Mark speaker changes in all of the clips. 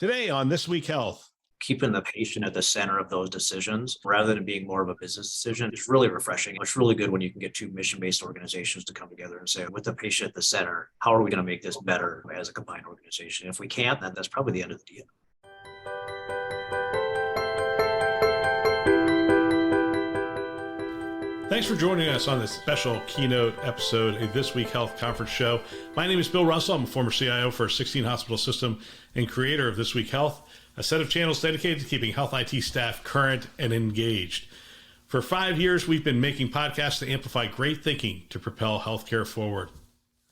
Speaker 1: Today on This Week Health.
Speaker 2: Keeping the patient at the center of those decisions rather than being more of a business decision is really refreshing. It's really good when you can get two mission-based organizations to come together and say, with the patient at the center, how are we going to make this better as a combined organization? If we can't, then that's probably the end of the deal.
Speaker 1: Thanks for joining us on this special Keynote episode of This Week Health Conference Show. My name is Bill Russell. I'm a former CIO for a 16-hospital system and creator of This Week Health, a set of channels dedicated to keeping health IT staff current and engaged. For 5 years, we've been making podcasts to amplify great thinking to propel healthcare forward.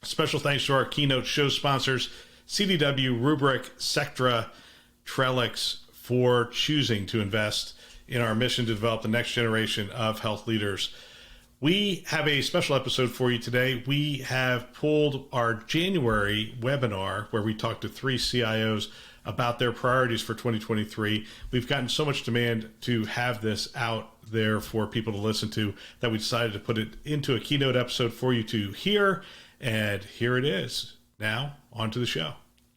Speaker 1: Special thanks to our Keynote show sponsors, CDW, Rubrik, Sectra, Trellix, for choosing to invest in our mission to develop the next generation of health leaders. We have a special episode for you today. We have pulled our January webinar where we talked to 3 CIOs about their priorities for 2023. We've gotten so much demand to have this out there for people to listen to that we decided to put it into a Keynote episode for you to hear. And here it is. Now, on to the show.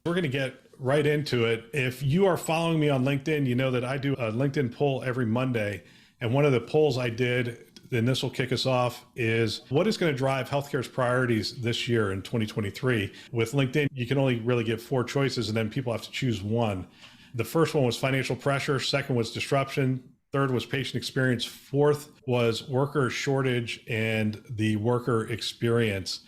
Speaker 1: We're going to get right into it. If you are following me on LinkedIn, you know that I do a LinkedIn poll every Monday. And one of the polls I did, and this will kick us off, is what is going to drive healthcare's priorities this year in 2023? With LinkedIn, you can only really give 4 choices, and then people have to choose one. The first one was financial pressure. Second was disruption. Third was patient experience. Fourth was worker shortage and the worker experience.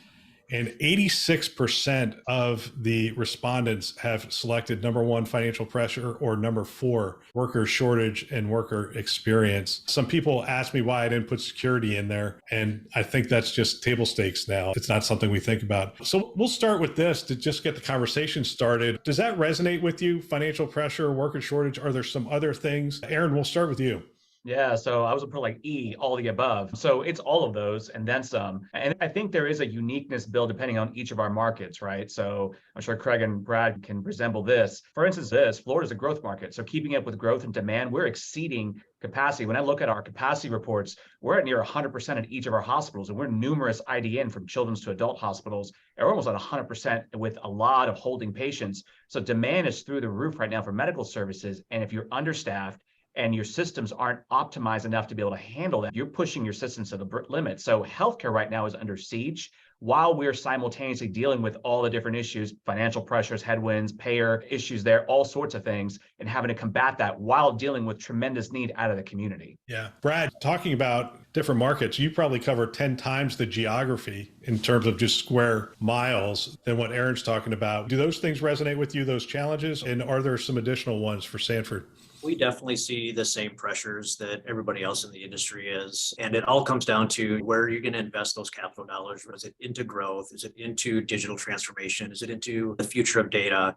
Speaker 1: And 86% of the respondents have selected number 1, financial pressure, or number 4, worker shortage and worker experience. Some people ask me why I didn't put security in there, and I think that's just table stakes now. It's not something we think about. So we'll start with this to just get the conversation started. Does that resonate with you? Financial pressure, worker shortage? Are there some other things? Aaron, we'll start with you.
Speaker 3: Yeah, so I was put like E, all the above. So it's all of those and then some. And I think there is a uniqueness, Bill, depending on each of our markets, right? So I'm sure Craig and Brad can resemble this. For instance, Florida is a growth market. So keeping up with growth and demand, we're exceeding capacity. When I look at our capacity reports, we're at near 100% at each of our hospitals, and we're numerous IDN from children's to adult hospitals. And we're almost at 100% with a lot of holding patients. So demand is through the roof right now for medical services. And if you're understaffed, and your systems aren't optimized enough to be able to handle that, you're pushing your systems to the limit. So healthcare right now is under siege while we're simultaneously dealing with all the different issues, financial pressures, headwinds, payer issues there, all sorts of things, and having to combat that while dealing with tremendous need out of the community.
Speaker 1: Yeah. Brad, talking about different markets, you probably cover 10 times the geography in terms of just square miles than what Aaron's talking about. Do those things resonate with you, those challenges? And are there some additional ones for Sanford?
Speaker 2: We definitely see the same pressures that everybody else in the industry is. And it all comes down to where you're going to invest those capital dollars. Is it into growth? Is it into digital transformation? Is it into the future of data?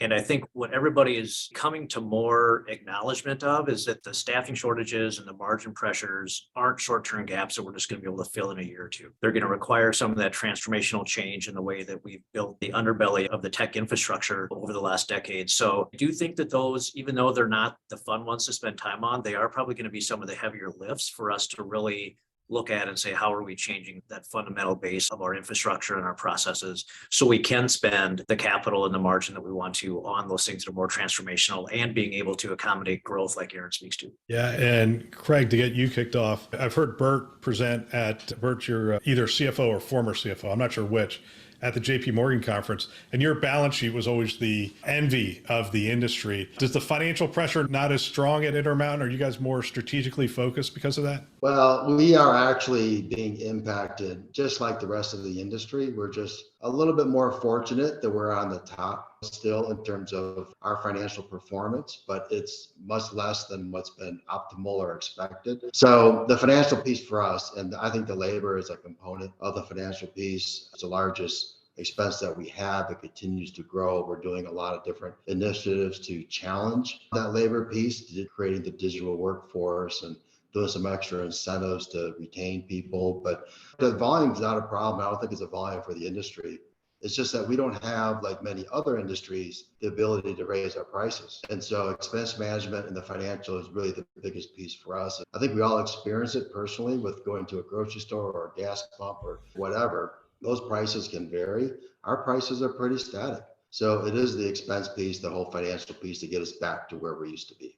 Speaker 2: And I think what everybody is coming to more acknowledgement of is that the staffing shortages and the margin pressures aren't short-term gaps that we're just going to be able to fill in a year or two. They're going to require some of that transformational change in the way that we've built the underbelly of the tech infrastructure over the last decade. So I do think that those, even though they're not the fun ones to spend time on, they are probably going to be some of the heavier lifts for us to really look at and say, how are we changing that fundamental base of our infrastructure and our processes so we can spend the capital and the margin that we want to on those things that are more transformational and being able to accommodate growth like Aaron speaks to.
Speaker 1: Yeah. And Craig, to get you kicked off, I've heard Bert present Bert, you're either CFO or former CFO, I'm not sure which, at the JP Morgan conference, and your balance sheet was always the envy of the industry. Does the financial pressure not as strong at Intermountain? Are you guys more strategically focused because of that?
Speaker 4: Well, we are actually being impacted just like the rest of the industry. We're just a little bit more fortunate that we're on the top still in terms of our financial performance, but it's much less than what's been optimal or expected. So the financial piece for us, and I think the labor is a component of the financial piece. It's the largest expense that we have. It continues to grow. We're doing a lot of different initiatives to challenge that labor piece, creating the digital workforce and doing some extra incentives to retain people. But the volume is not a problem. I don't think it's a volume for the industry. It's just that we don't have, like many other industries, the ability to raise our prices. And so expense management and the financial is really the biggest piece for us. I think we all experience it personally with going to a grocery store or a gas pump or whatever. Those prices can vary. Our prices are pretty static. So it is the expense piece, the whole financial piece to get us back to where we used to be.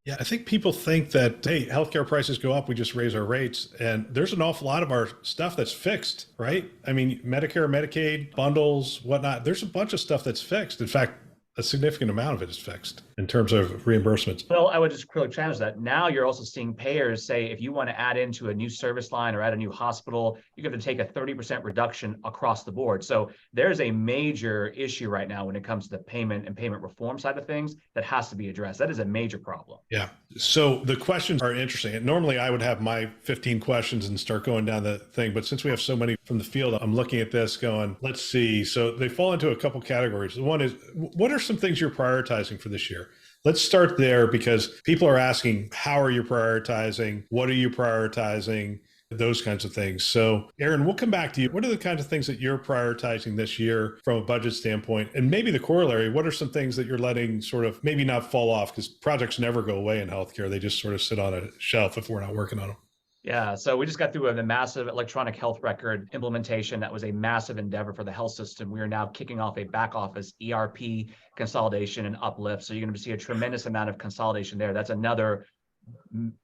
Speaker 1: Yeah, I think people think that, hey, healthcare prices go up, we just raise our rates. And there's an awful lot of our stuff that's fixed, right? I mean, Medicare, Medicaid, bundles, whatnot, there's a bunch of stuff that's fixed. In fact, a significant amount of it is fixed in terms of reimbursements.
Speaker 3: Well, I would just quickly challenge that. Now you're also seeing payers say, if you want to add into a new service line or add a new hospital, you have to take a 30% reduction across the board. So there's a major issue right now when it comes to the payment and payment reform side of things that has to be addressed. That is a major problem.
Speaker 1: Yeah. So the questions are interesting. And normally I would have my 15 questions and start going down the thing. But since we have so many from the field, I'm looking at this going, let's see. So they fall into a couple categories. The one is, what are some things you're prioritizing for this year? Let's start there, because people are asking, how are you prioritizing? What are you prioritizing? Those kinds of things. So Aaron, we'll come back to you. What are the kinds of things that you're prioritizing this year from a budget standpoint? And maybe the corollary, what are some things that you're letting sort of maybe not fall off, because projects never go away in healthcare. They just sort of sit on a shelf if we're not working on them.
Speaker 3: Yeah, so we just got through a massive electronic health record implementation. That was a massive endeavor for the health system. We are now kicking off a back office ERP consolidation and uplift. So you're going to see a tremendous amount of consolidation there. That's another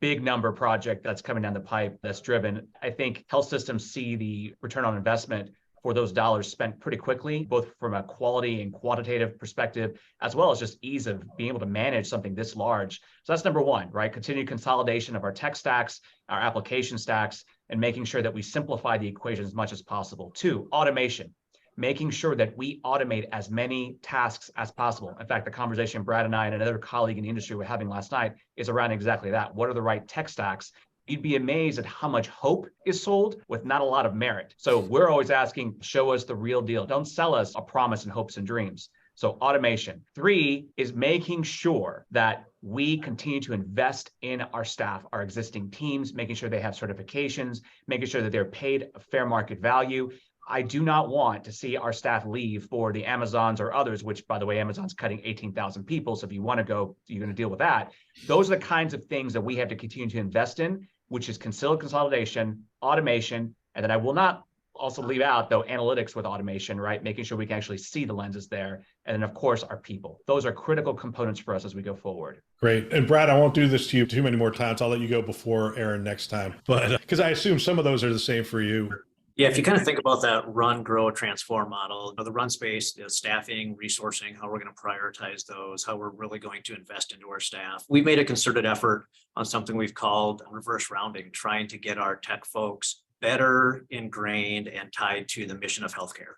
Speaker 3: big number project that's coming down the pipe that's driven. I think health systems see the return on investment for those dollars spent pretty quickly, both from a quality and quantitative perspective, as well as just ease of being able to manage something this large. So that's number one, right? Continued consolidation of our tech stacks, our application stacks, and making sure that we simplify the equation as much as possible. Two, automation. Making sure that we automate as many tasks as possible. In fact, the conversation Brad and I and another colleague in the industry were having last night is around exactly that. What are the right tech stacks? You'd be amazed at how much hope is sold with not a lot of merit. So we're always asking, show us the real deal. Don't sell us a promise and hopes and dreams. So automation. Three is making sure that we continue to invest in our staff, our existing teams, making sure they have certifications, making sure that they're paid a fair market value. I do not want to see our staff leave for the Amazons or others, which, by the way, Amazon's cutting 18,000 people. So if you want to go, you're going to deal with that. Those are the kinds of things that we have to continue to invest in, which is consolidation, automation, and then I will not also leave out, though, analytics with automation, right? Making sure we can actually see the lenses there. And then, of course, our people. Those are critical components for us as we go forward.
Speaker 1: Great. And Brad, I won't do this to you too many more times. I'll let you go before Aaron next time. But because I assume some of those are the same for you.
Speaker 2: Yeah, if you kind of think about that run, grow, transform model, the run space, staffing, resourcing, how we're going to prioritize those, how we're really going to invest into our staff. We made a concerted effort on something we've called reverse rounding, trying to get our tech folks better ingrained and tied to the mission of healthcare.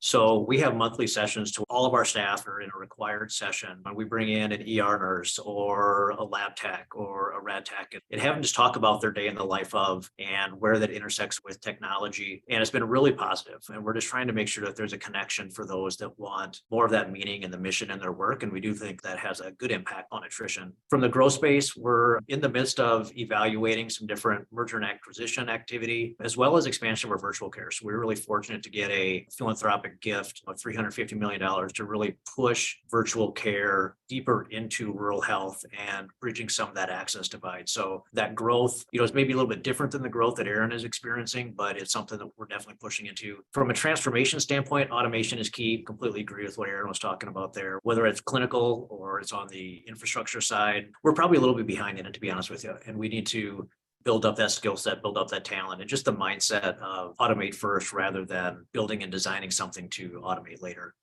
Speaker 2: So we have monthly sessions to all of our staff are in a required session. When we bring in an ER nurse or a lab tech or a rad tech and have them just talk about their day in the life of and where that intersects with technology. And it's been really positive. And we're just trying to make sure that there's a connection for those that want more of that meaning and the mission in their work. And we do think that has a good impact on attrition. From the growth space, we're in the midst of evaluating some different merger and acquisition activity, as well as expansion of our virtual care. So we're really fortunate to get a philanthropic gift of $350 million to really push virtual care deeper into rural health and bridging some of that access divide. So that growth, is maybe a little bit different than the growth that Aaron is experiencing, but it's something that we're definitely pushing into. From a transformation standpoint, automation is key. Completely agree with what Aaron was talking about there. Whether it's clinical or it's on the infrastructure side, we're probably a little bit behind in it, to be honest with you. And we need to build up that skill set, build up that talent, and just the mindset of automate first rather than building and designing something to automate later.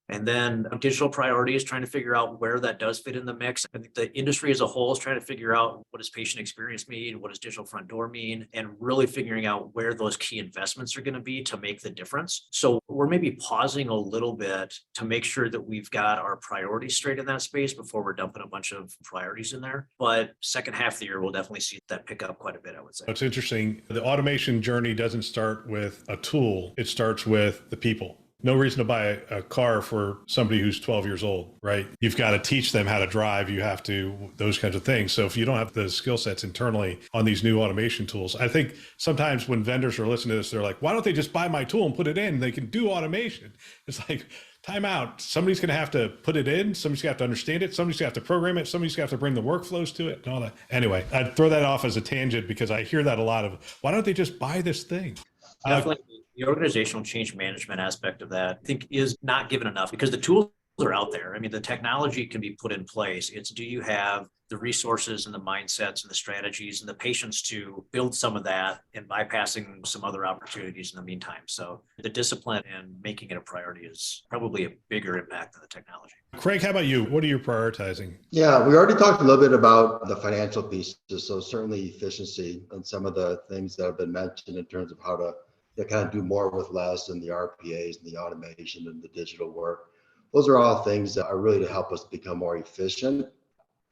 Speaker 2: And then digital priorities, trying to figure out where that does fit in the mix. I think the industry as a whole is trying to figure out what does patient experience mean? What does digital front door mean? And really figuring out where those key investments are going to be to make the difference. So we're maybe pausing a little bit to make sure that we've got our priorities straight in that space before we're dumping a bunch of priorities in there. But second half of the year, we'll definitely see that pick up quite a bit, I would say.
Speaker 1: It's interesting. The automation journey doesn't start with a tool. It starts with the people. No reason to buy a car for somebody who's 12 years old, right? You've got to teach them how to drive. You have to, those kinds of things. So if you don't have the skill sets internally on these new automation tools, I think sometimes when vendors are listening to this, they're like, why don't they just buy my tool and put it in? They can do automation. It's like, time out. Somebody's going to have to put it in. Somebody's going to have to understand it. Somebody's going to have to program it. Somebody's going to have to bring the workflows to it and all that. Anyway, I'd throw that off as a tangent because I hear that a lot of, why don't they just buy this thing?
Speaker 2: Definitely. The organizational change management aspect of that, I think, is not given enough because the tools are out there. I mean, the technology can be put in place. It's, do you have the resources and the mindsets and the strategies and the patience to build some of that and bypassing some other opportunities in the meantime? So the discipline and making it a priority is probably a bigger impact than the technology.
Speaker 1: Craig, how about you? What are you prioritizing?
Speaker 4: Yeah, we already talked a little bit about the financial pieces. So certainly efficiency and some of the things that have been mentioned in terms of how to kind of do more with less, and the RPAs and the automation and the digital work. Those are all things that are really to help us become more efficient.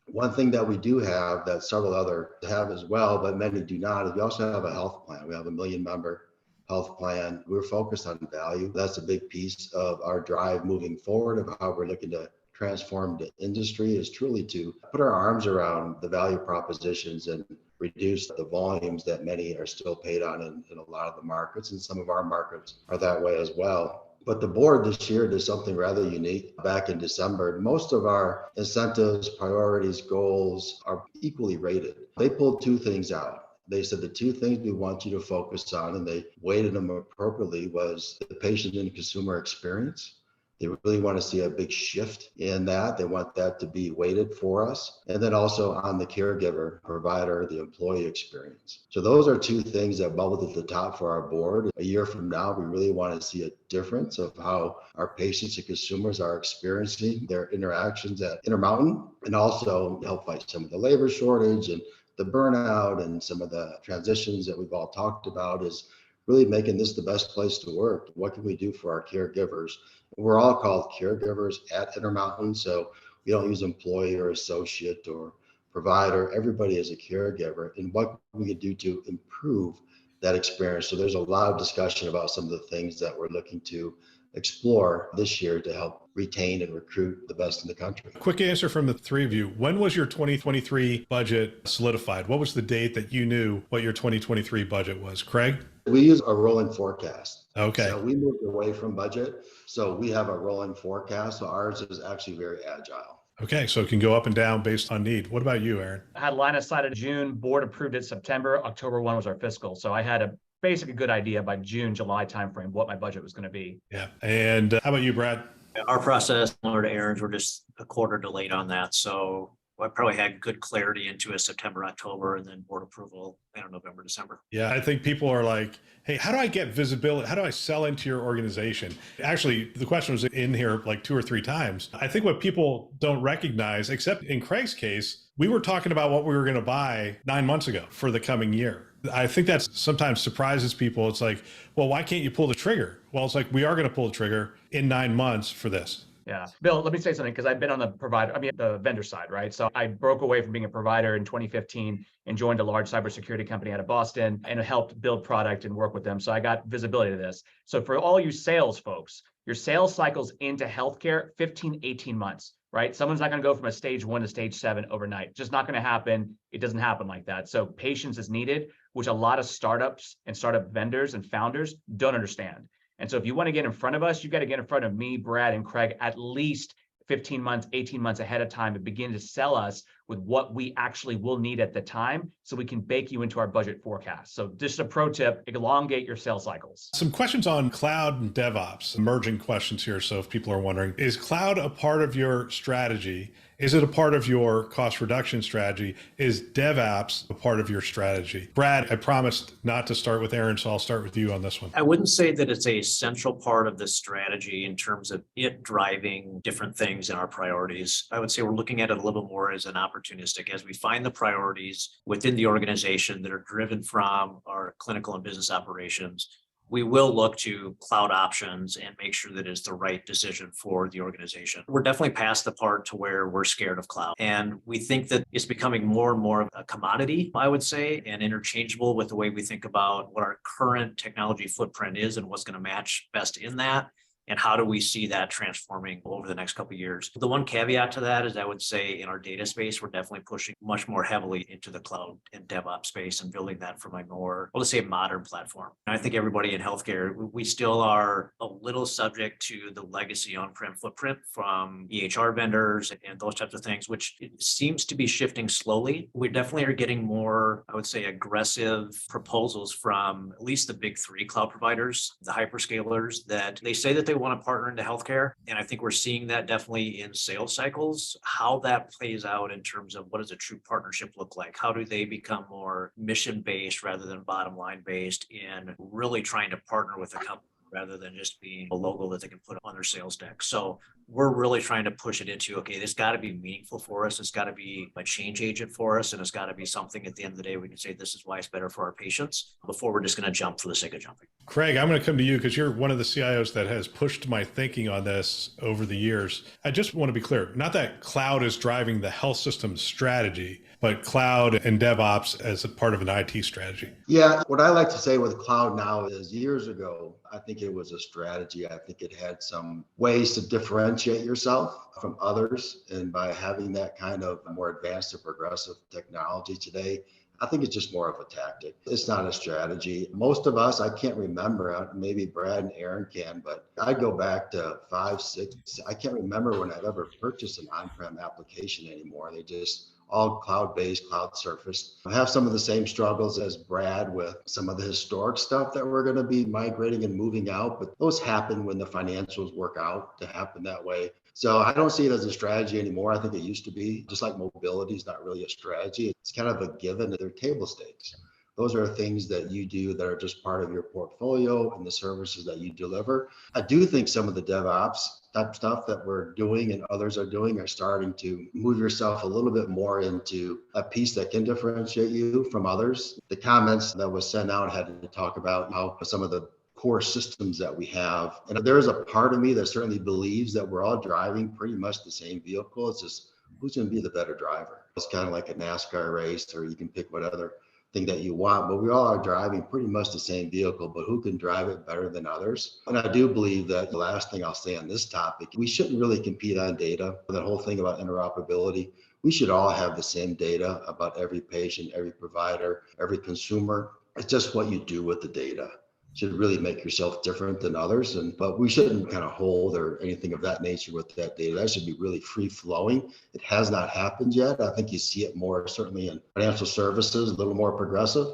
Speaker 4: One thing that we do have that several others have as well, but many do not, is we also have a health plan. We have a 1 million member health plan. We're focused on value. That's a big piece of our drive moving forward of how we're looking to transform the industry, is truly to put our arms around the value propositions and reduce the volumes that many are still paid on in a lot of the markets, and some of our markets are that way as well. But the board this year did something rather unique back in December. Most of our incentives, priorities, goals are equally rated. They pulled two things out. They said the two things we want you to focus on, and they weighted them appropriately, was the patient and consumer experience. They really want to see a big shift in that. They want that to be weighted for us. And then also on the caregiver, provider, the employee experience. So those are two things that bubbled at the top for our board. A year from now, we really want to see a difference of how our patients and consumers are experiencing their interactions at Intermountain, and also help fight some of the labor shortage and the burnout and some of the transitions that we've all talked about, is really making this the best place to work. What can we do for our caregivers? We're all called caregivers at Intermountain, so we don't use employee or associate or provider. Everybody is a caregiver, and what we can do to improve that experience. So there's a lot of discussion about some of the things that we're looking to explore this year to help retain and recruit the best in the country.
Speaker 1: Quick answer from the three of you. When was your 2023 budget solidified? What was the date that you knew what your 2023 budget was? Craig?
Speaker 4: We use a rolling forecast.
Speaker 1: Okay.
Speaker 4: So we moved away from budget. So we have a rolling forecast. So ours is actually very agile.
Speaker 1: Okay, so it can go up and down based on need. What about you, Aaron?
Speaker 3: I had line of sight of June, board approved it September, October 1 was our fiscal. So I had a basically good idea by June, July timeframe what my budget was going to be.
Speaker 1: Yeah. And how about you, Brad?
Speaker 2: Our process, similar to Aaron's, we're just a quarter delayed on that. So I probably had good clarity into a September, October, and then board approval, November, December.
Speaker 1: Yeah, I think people are like, hey, how do I get visibility? How do I sell into your organization? Actually, the question was in here like 2 or 3 times. I think what people don't recognize, except in Craig's case, we were talking about what we were going to buy 9 months ago for the coming year. I think that sometimes surprises people. It's like, well, why can't you pull the trigger? Well, it's like, we are going to pull the trigger in 9 months for this.
Speaker 3: Yeah. Bill, let me say something, because I've been on the vendor side, right? So I broke away from being a provider in 2015 and joined a large cybersecurity company out of Boston and helped build product and work with them. So I got visibility to this. So for all you sales folks, your sales cycles into healthcare, 15, 18 months, right? Someone's not going to go from a stage 1 to stage 7 overnight. Just not going to happen. It doesn't happen like that. So patience is needed, which a lot of startups and startup vendors and founders don't understand. And so if you want to get in front of us, you got to get in front of me, Brad, and Craig at least 15 months, 18 months ahead of time and begin to sell us with what we actually will need at the time so we can bake you into our budget forecast. So just a pro tip, elongate your sales cycles.
Speaker 1: Some questions on cloud and DevOps, emerging questions here. So if people are wondering, is cloud a part of your strategy? Is it a part of your cost reduction strategy? Is DevOps a part of your strategy? Brad, I promised not to start with Aaron, so I'll start with you on this one.
Speaker 2: I wouldn't say that it's a central part of the strategy in terms of it driving different things in our priorities. I would say we're looking at it a little bit more as an opportunistic, as we find the priorities within the organization that are driven from our clinical and business operations. We will look to cloud options and make sure that it's the right decision for the organization. We're definitely past the part to where we're scared of cloud. And we think that it's becoming more and more of a commodity, I would say, and interchangeable with the way we think about what our current technology footprint is and what's going to match best in that. And how do we see that transforming over the next couple of years? The one caveat to that is I would say in our data space, we're definitely pushing much more heavily into the cloud and DevOps space and building that from a more, well, let's say, a modern platform. And I think everybody in healthcare, we still are a little subject to the legacy on-prem footprint from EHR vendors and those types of things, which it seems to be shifting slowly. We definitely are getting more, I would say, aggressive proposals from at least the big three cloud providers, the hyperscalers, that they say that they want to partner into healthcare. And I think we're seeing that definitely in sales cycles. How that plays out in terms of what does a true partnership look like? How do they become more mission-based rather than bottom line based in really trying to partner with a company rather than just being a logo that they can put on their sales deck. So we're really trying to push it into, okay, this got to be meaningful for us. It's got to be a change agent for us. And it's got to be something at the end of the day, we can say, this is why it's better for our patients before we're just going to jump for the sake of jumping.
Speaker 1: Craig, I'm going to come to you because you're one of the CIOs that has pushed my thinking on this over the years. I just want to be clear, not that cloud is driving the health system strategy, but cloud and DevOps as a part of an IT strategy.
Speaker 4: Yeah, what I like to say with cloud now is years ago, I think it was a strategy. I think it had some ways to differentiate yourself from others. And by having that kind of more advanced and progressive technology today, I think it's just more of a tactic. It's not a strategy. Most of us, I can't remember, maybe Brad and Aaron can, but I go back to 5, 6, I can't remember when I've ever purchased an on-prem application anymore. They just all cloud-based, cloud surfaced. I have some of the same struggles as Brad with some of the historic stuff that we're going to be migrating and moving out, but those happen when the financials work out to happen that way. So I don't see it as a strategy anymore. I think it used to be, just like mobility is not really a strategy. It's kind of a given. They're table stakes. Those are things that you do that are just part of your portfolio and the services that you deliver. I do think some of the DevOps type stuff that we're doing and others are doing are starting to move yourself a little bit more into a piece that can differentiate you from others. The comments that was sent out had to talk about how some of the core systems that we have. And there's a part of me that certainly believes that we're all driving pretty much the same vehicle. It's just who's going to be the better driver. It's kind of like a NASCAR race, or you can pick what other thing that you want, but we all are driving pretty much the same vehicle, but who can drive it better than others? And I do believe that the last thing I'll say on this topic, we shouldn't really compete on data. That whole thing about interoperability, we should all have the same data about every patient, every provider, every consumer. It's just what you do with the data should really make yourself different than others. But we shouldn't kind of hold or anything of that nature with that data. That should be really free flowing. It has not happened yet. I think you see it more certainly in financial services, a little more progressive,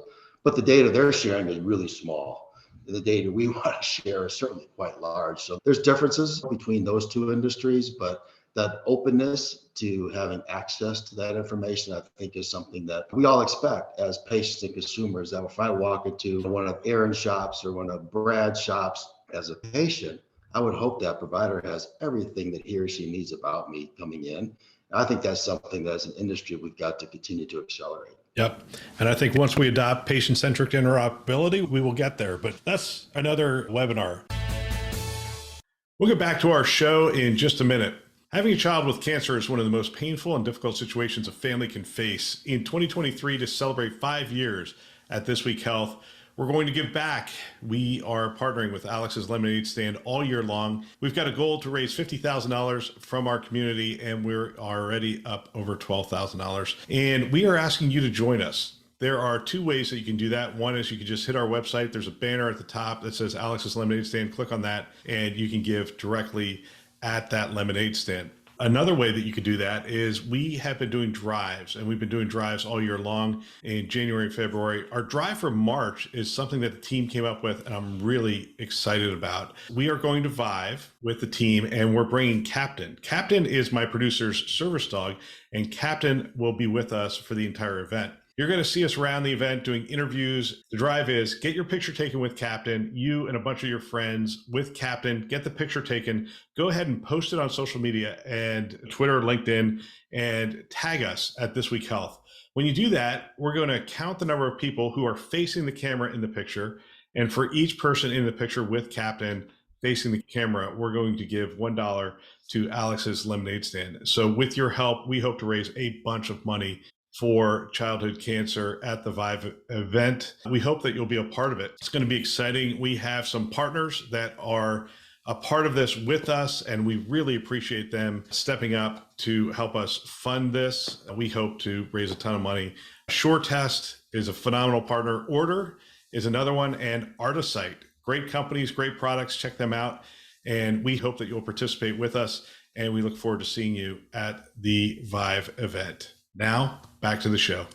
Speaker 4: but the data they're sharing is really small. The data we want to share is certainly quite large. So there's differences between those two industries, but that openness to having access to that information, I think, is something that we all expect as patients and consumers. That if I walk into one of Aaron's shops or one of Brad's shops as a patient, I would hope that provider has everything that he or she needs about me coming in. I think that's something that as an industry, we've got to continue to accelerate.
Speaker 1: Yep. And I think once we adopt patient-centric interoperability, we will get there. But that's another webinar. We'll get back to our show in just a minute. Having a child with cancer is one of the most painful and difficult situations a family can face. In 2023, to celebrate 5 years at This Week Health, we're going to give back. We are partnering with Alex's Lemonade Stand all year long. We've got a goal to raise $50,000 from our community, and we're already up over $12,000. And we are asking you to join us. There are 2 ways that you can do that. One is you can just hit our website. There's a banner at the top that says Alex's Lemonade Stand. Click on that, and you can give directly at that lemonade stand. Another way that you could do that is we have been doing drives, and we've been doing drives all year long in January and February. Our drive for March is something that the team came up with, and I'm really excited about. We are going to Vive with the team, and we're bringing Captain. Captain is my producer's service dog, and Captain will be with us for the entire event. You're going to see us around the event doing interviews. The drive is get your picture taken with Captain, you and a bunch of your friends with Captain, get the picture taken, go ahead and post it on social media and Twitter, LinkedIn, and tag us at This Week Health. When you do that, we're going to count the number of people who are facing the camera in the picture. And for each person in the picture with Captain facing the camera, we're going to give $1 to Alex's Lemonade Stand. So with your help, we hope to raise a bunch of money for childhood cancer at the Vive event. We hope that you'll be a part of it. It's going to be exciting. We have some partners that are a part of this with us, and we really appreciate them stepping up to help us fund this. We hope to raise a ton of money. SureTest is a phenomenal partner. Order is another one, and Artisite. Great companies, great products. Check them out. And we hope that you'll participate with us. And we look forward to seeing you at the Vive event. Now, back to the show.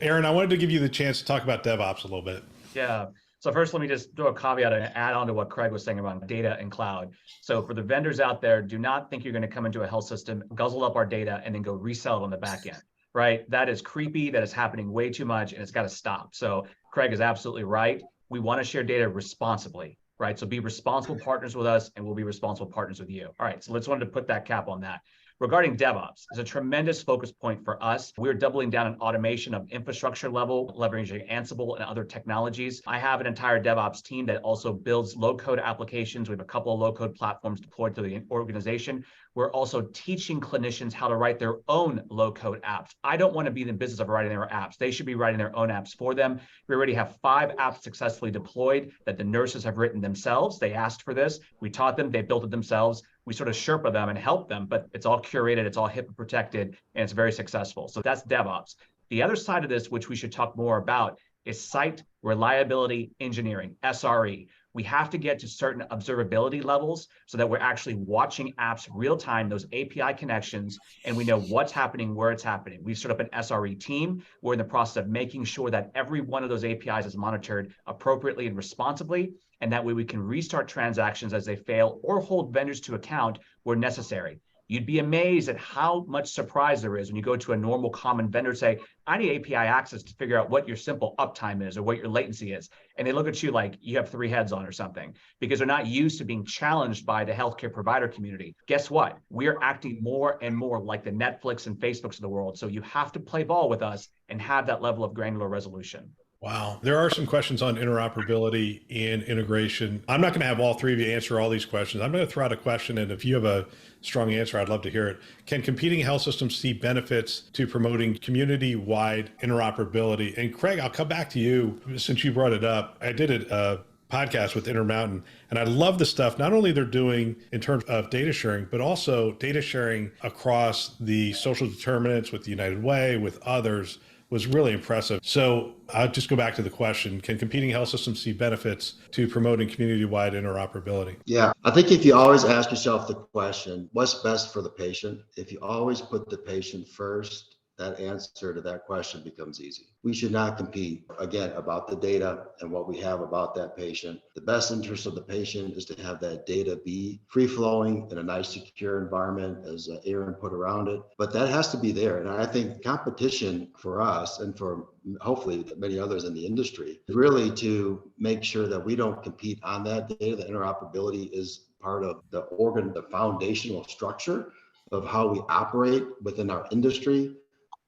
Speaker 1: Aaron, I wanted to give you the chance to talk about DevOps a little bit.
Speaker 3: Yeah. So first, let me just throw a caveat and add on to what Craig was saying about data and cloud. So for the vendors out there, do not think you're going to come into a health system, guzzle up our data, and then go resell it on the back end, right? That is creepy. That is happening way too much, and it's got to stop. So Craig is absolutely right. We want to share data responsibly, right? So be responsible partners with us, and we'll be responsible partners with you. All right, so let's wanted to put that cap on that. Regarding DevOps, it's a tremendous focus point for us. We're doubling down on automation of infrastructure level, leveraging Ansible and other technologies. I have an entire DevOps team that also builds low-code applications. We have a couple of low-code platforms deployed to the organization. We're also teaching clinicians how to write their own low-code apps. I don't want to be in the business of writing their apps. They should be writing their own apps for them. We already have 5 apps successfully deployed that the nurses have written themselves. They asked for this. We taught them. They built it themselves. We sort of Sherpa them and help them, but it's all curated, it's all HIPAA protected, and it's very successful. So that's DevOps. The other side of this, which we should talk more about, is site reliability engineering, SRE. We have to get to certain observability levels so that we're actually watching apps real time, those API connections, and we know what's happening, where it's happening. We've set up an SRE team. We're in the process of making sure that every one of those APIs is monitored appropriately and responsibly. And that way we can restart transactions as they fail or hold vendors to account where necessary. You'd be amazed at how much surprise there is when you go to a normal common vendor and say, I need API access to figure out what your simple uptime is or what your latency is. And they look at you like you have 3 heads on or something because they're not used to being challenged by the healthcare provider community. Guess what? We're acting more and more like the Netflix and Facebooks of the world. So you have to play ball with us and have that level of granular resolution.
Speaker 1: Wow. There are some questions on interoperability and integration. I'm not going to have all 3 of you answer all these questions. I'm going to throw out a question, and if you have a strong answer, I'd love to hear it. Can competing health systems see benefits to promoting community-wide interoperability? And Craig, I'll come back to you since you brought it up. I did a podcast with Intermountain, and I love the stuff not only they're doing in terms of data sharing, but also data sharing across the social determinants with the United Way, with others, was really impressive. So I'll just go back to the question, can competing health systems see benefits to promoting community-wide interoperability?
Speaker 4: Yeah, I think if you always ask yourself the question, what's best for the patient? If you always put the patient first, that answer to that question becomes easy. We should not compete, again, about the data and what we have about that patient. The best interest of the patient is to have that data be free-flowing in a nice, secure environment, as Aaron put around it. But that has to be there. And I think competition for us and for hopefully many others in the industry, really to make sure that we don't compete on that data. The interoperability is part of the foundational structure of how we operate within our industry,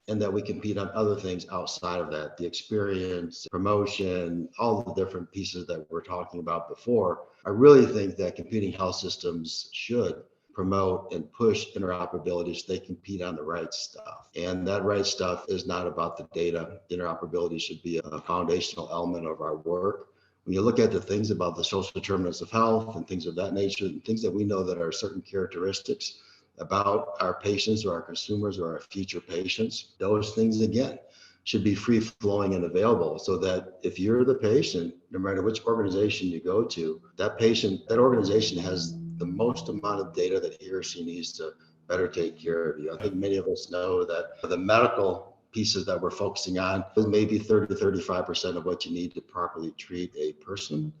Speaker 4: and that we compete on other things outside of that, the experience, promotion, all the different pieces that we're talking about before. I really think that competing health systems should promote and push interoperability so they compete on the right stuff. And that right stuff is not about the data. Interoperability should be a foundational element of our work. When you look at the things about the social determinants of health and things of that nature, and things that we know that are certain characteristics about our patients or our consumers or our future patients, those things again should be free flowing and available, so that if you're the patient, no matter which organization you go to, that organization has the most amount of data that he or she needs to better take care of you. I think many of us know that the medical pieces that we're focusing on is maybe 30 to 35% of what you need to properly treat a person.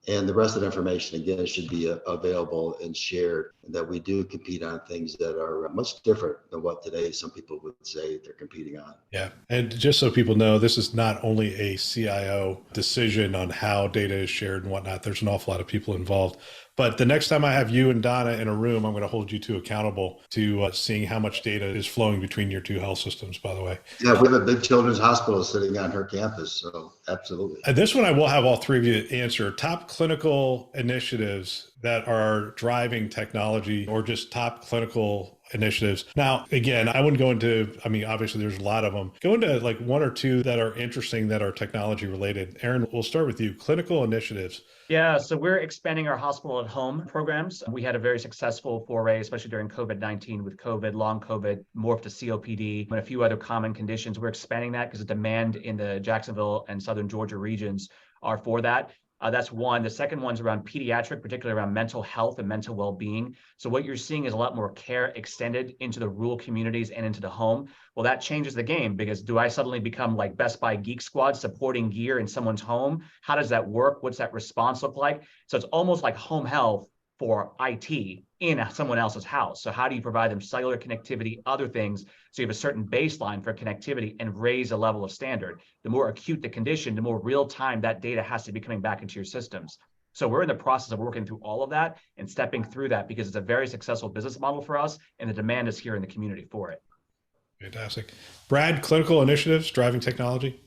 Speaker 4: And the rest of the information, again, should be available and shared, and that we do compete on things that are much different than what today some people would say they're competing on.
Speaker 1: Yeah. And just so people know, this is not only a CIO decision on how data is shared and whatnot. There's an awful lot of people involved. But the next time I have you and Donna in a room, I'm going to hold you two accountable to seeing how much data is flowing between your 2 health systems, by the way.
Speaker 4: Yeah, we have a big children's hospital sitting on her campus, so absolutely.
Speaker 1: And this one I will have all 3 of you answer. Top clinical initiatives that are driving technology, or just top clinical initiatives. Now, again, I wouldn't go into, I mean, obviously there's a lot of them. Go into like one or two that are interesting that are technology related. Aaron, we'll start with you. Clinical initiatives.
Speaker 3: Yeah, so we're expanding our hospital at home programs. We had a very successful foray, especially during COVID-19 with COVID, long COVID, morphed to COPD, and a few other common conditions. We're expanding that because the demand in the Jacksonville and Southern Georgia regions are for that. That's one. The second one's around pediatric, particularly around mental health and mental well-being. So what you're seeing is a lot more care extended into the rural communities and into the home. Well, that changes the game because do I suddenly become like Best Buy Geek Squad supporting gear in someone's home? How does that work? What's that response look like? So it's almost like home health for IT in someone else's house. So how do you provide them cellular connectivity, other things, so you have a certain baseline for connectivity and raise a level of standard? The more acute the condition, the more real time that data has to be coming back into your systems. So we're in the process of working through all of that and stepping through that because it's a very successful business model for us and the demand is here in the community for it.
Speaker 1: Fantastic. Brad, clinical initiatives, driving technology.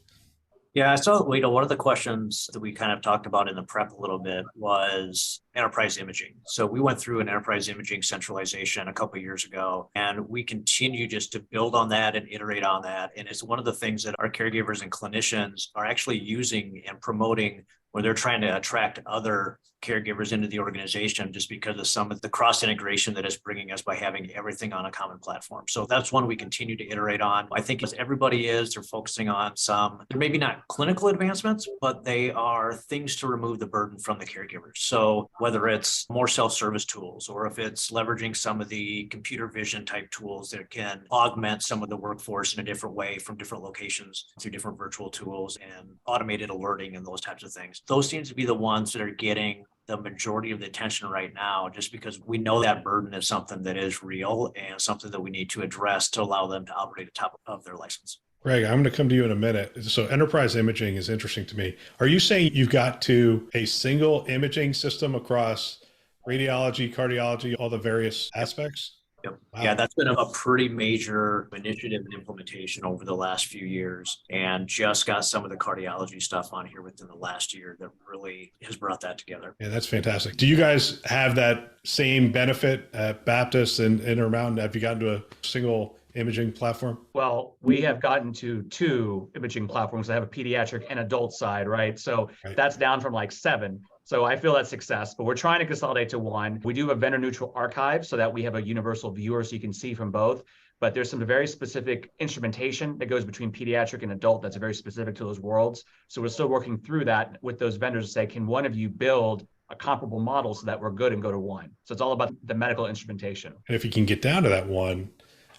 Speaker 2: Yeah, so one of the questions that we kind of talked about in the prep a little bit was enterprise imaging. So we went through an enterprise imaging centralization a couple of years ago, and we continue just to build on that and iterate on that. And it's one of the things that our caregivers and clinicians are actually using and promoting when they're trying to attract other caregivers into the organization, just because of some of the cross integration that is bringing us by having everything on a common platform. So that's one we continue to iterate on. I think as everybody is, they're focusing on some, they're maybe not clinical advancements, but they are things to remove the burden from the caregivers. So whether it's more self-service tools, or if it's leveraging some of the computer vision type tools that can augment some of the workforce in a different way from different locations through different virtual tools and automated alerting and those types of things. Those seem to be the ones that are getting the majority of the attention right now, just because we know that burden is something that is real and something that we need to address to allow them to operate at the top of their license.
Speaker 1: Greg, I'm going to come to you in a minute. So enterprise imaging is interesting to me. Are you saying you've got to a single imaging system across radiology, cardiology, all the various aspects?
Speaker 2: Yep.
Speaker 1: Wow.
Speaker 2: Yeah, that's been a pretty major initiative and implementation over the last few years, and just got some of the cardiology stuff on here within the last year that really has brought that together.
Speaker 1: Yeah, that's fantastic. Do you guys have that same benefit at Baptist and Intermountain? Have you gotten to a single imaging platform?
Speaker 3: Well, we have gotten to 2 imaging platforms that have a pediatric and adult side, right? So that's down from like 7. So I feel that's success, but we're trying to consolidate to 1. We do have a vendor neutral archive so that we have a universal viewer so you can see from both. But there's some very specific instrumentation that goes between pediatric and adult that's very specific to those worlds. So we're still working through that with those vendors to say, can one of you build a comparable model so that we're good and go to 1? So it's all about the medical instrumentation.
Speaker 1: And if you can get down to that 1,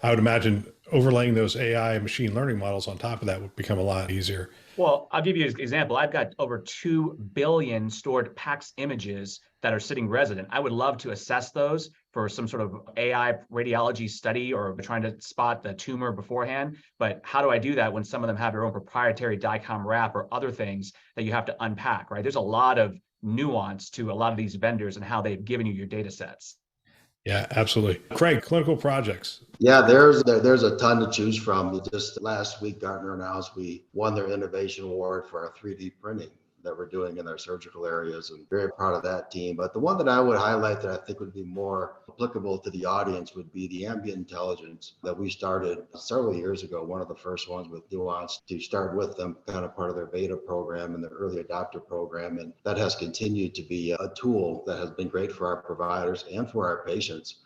Speaker 1: I would imagine overlaying those AI machine learning models on top of that would become a lot easier.
Speaker 3: Well, I'll give you an example. I've got over 2 billion stored PACS images that are sitting resident. I would love to assess those for some sort of AI radiology study or trying to spot the tumor beforehand. But how do I do that when some of them have their own proprietary DICOM wrap or other things that you have to unpack, right? There's a lot of nuance to a lot of these vendors and how they've given you your data sets.
Speaker 1: Yeah, absolutely. Craig, clinical projects.
Speaker 4: Yeah, there's a ton to choose from. Just last week, Gartner announced we won their innovation award for our 3D printing that we're doing in our surgical areas, and very proud of that team. But the one that I would highlight that I think would be more applicable to the audience would be the ambient intelligence that we started several years ago. One of the first ones with Nuance to start with them, kind of part of their beta program and their early adopter program. And that has continued to be a tool that has been great for our providers and for our patients.